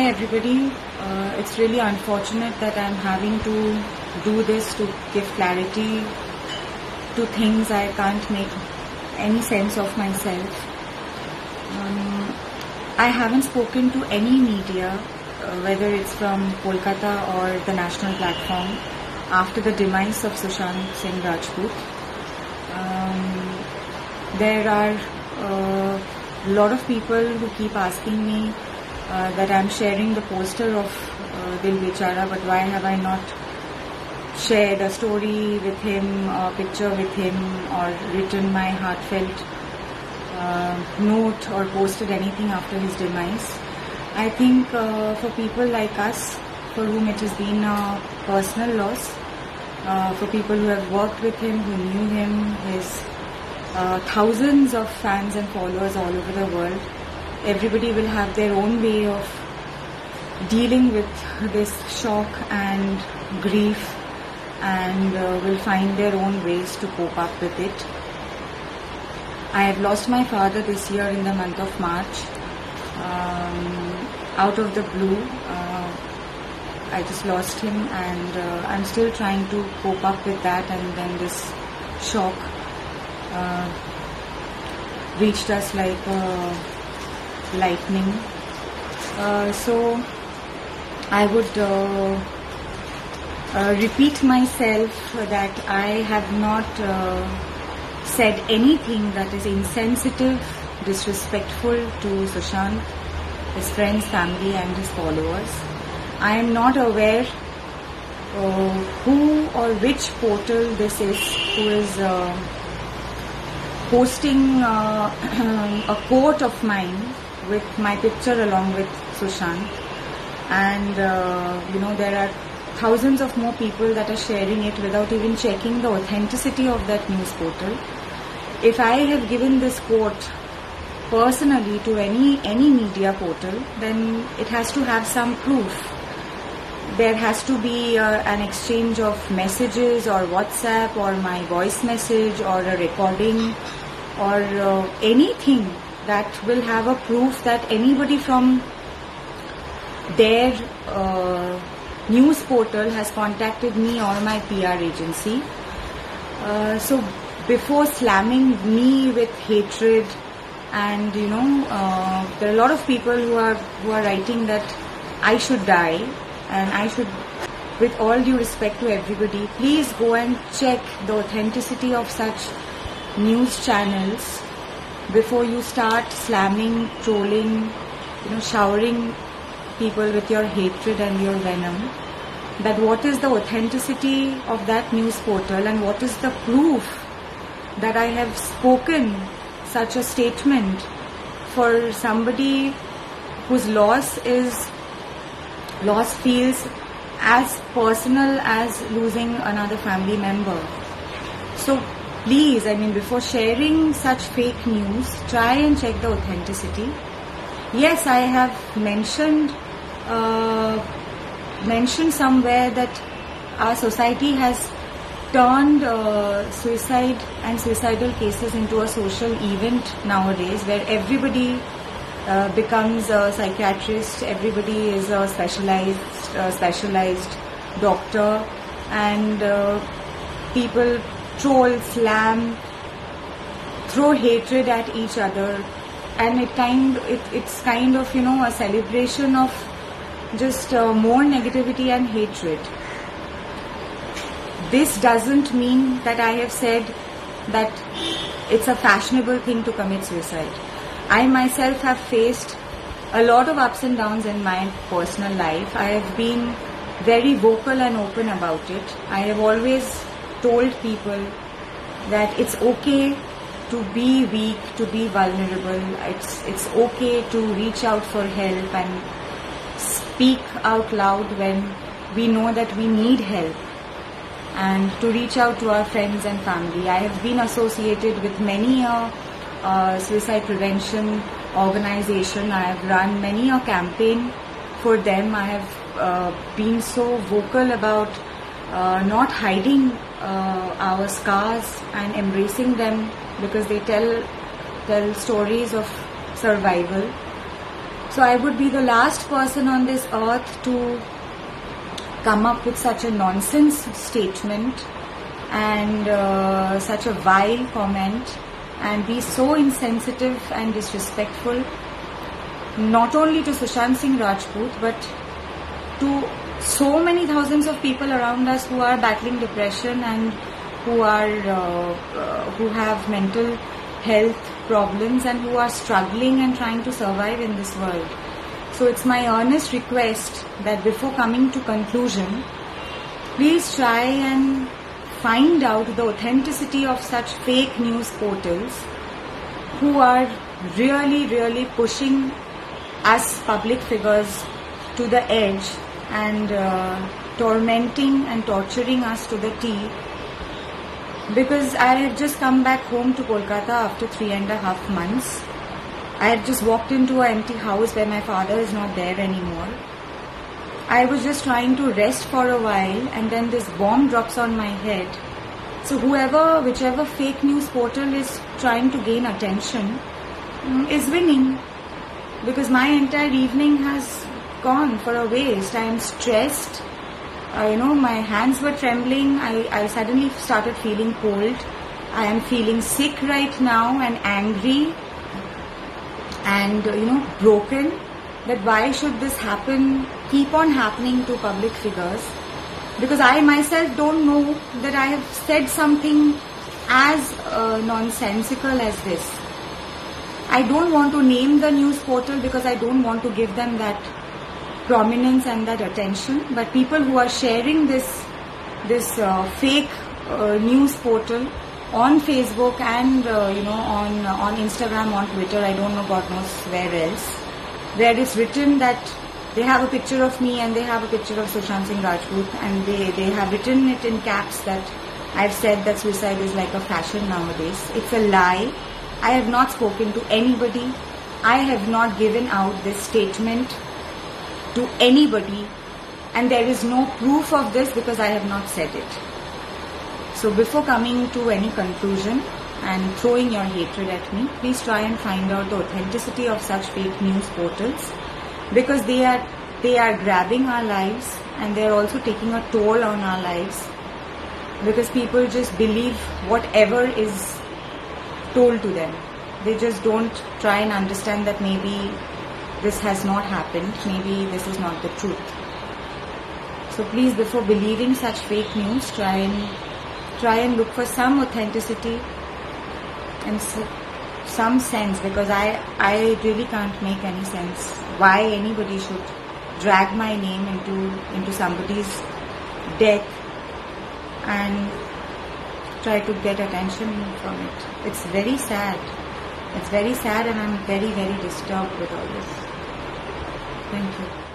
Hi everybody, it's really unfortunate that I'm having to do this to give clarity to things I can't make any sense of myself. I haven't spoken to any media, whether it's from Kolkata or the national platform, after the demise of Sushant Singh Rajput. There are a lot of people who keep asking me that I'm sharing the poster of Dil Bechara, but why have I not shared a story with him, a picture with him, or written my heartfelt note or posted anything after his demise. I think for people like us, for whom it has been a personal loss, for people who have worked with him, who knew him, his thousands of fans and followers all over the world, everybody will have their own way of dealing with this shock and grief, and will find their own ways to cope up with it. I have lost my father this year in the month of March. Out of the blue, I just lost him, and I'm still trying to cope up with that, and then this shock reached us like lightning. So I would repeat myself that I have not said anything that is insensitive, disrespectful to Sushant, his friends, family and his followers. I am not aware who or which portal this is who is posting a quote of mine with my picture along with Sushant, and there are thousands of more people that are sharing it without even checking the authenticity of that news portal. If I have given this quote personally to any media portal, then it has to have some proof. There has to be an exchange of messages or WhatsApp or my voice message or a recording or anything that will have a proof that anybody from their news portal has contacted me or my PR agency. So before slamming me with hatred, and there are a lot of people who are writing that I should die, and I should, with all due respect to everybody, please go and check the authenticity of such news channels before you start slamming, trolling, showering people with your hatred and your venom. That what is the authenticity of that news portal, and what is the proof that I have spoken such a statement for somebody whose loss feels as personal as losing another family member. So please, before sharing such fake news, try and check the authenticity. Yes, I have mentioned somewhere that our society has turned suicide and suicidal cases into a social event nowadays, where everybody becomes a psychiatrist, everybody is a specialized doctor, and people troll, slam, throw hatred at each other, and it's kind of a celebration of just more negativity and hatred. This doesn't mean that I have said that it's a fashionable thing to commit suicide. I myself have faced a lot of ups and downs in my personal life. I have been very vocal and open about it. I have always told people that it's okay to be weak, to be vulnerable. It's okay to reach out for help and speak out loud when we know that we need help, and to reach out to our friends and family. I have been associated with many suicide prevention organization. I have run many a campaign for them. I have been so vocal about not hiding our scars and embracing them, because they tell stories of survival. So I would be the last person on this earth to come up with such a nonsense statement and such a vile comment and be so insensitive and disrespectful, not only to Sushant Singh Rajput but to so many thousands of people around us who are battling depression and who have mental health problems and who are struggling and trying to survive in this world. So it's my earnest request that before coming to conclusion, please try and find out the authenticity of such fake news portals who are really pushing us public figures to the edge and tormenting and torturing us to the T. Because I have just come back home to Kolkata after 3.5 months. I had just walked into an empty house where my father is not there anymore. I was just trying to rest for a while and then this bomb drops on my head. So whichever fake news portal is trying to gain attention is winning. Because my entire evening has gone for a waste. I am stressed. My hands were trembling. I suddenly started feeling cold. I am feeling sick right now and angry and broken. That why should this keep on happening to public figures? Because I myself don't know that I have said something as nonsensical as this. I don't want to name the news portal because I don't want to give them that prominence and that attention, but people who are sharing this fake news portal on Facebook and on Instagram, on Twitter, I don't know God knows where else, where it's written that they have a picture of me and they have a picture of Sushant Singh Rajput and they have written it in caps that I've said that suicide is like a fashion nowadays. It's a lie. I have not spoken to anybody. I have not given out this statement to anybody, and there is no proof of this because I have not said it. So before coming to any conclusion and throwing your hatred at me, please try and find out the authenticity of such fake news portals, because they are grabbing our lives and they are also taking a toll on our lives, because people just believe whatever is told to them. They just don't try and understand that maybe this has not happened, maybe this is not the truth. So please, before believing such fake news, try and look for some authenticity and some sense, because I really can't make any sense why anybody should drag my name into somebody's death and try to get attention from it. It's very sad. It's very sad and I'm very disturbed with all this. Thank you.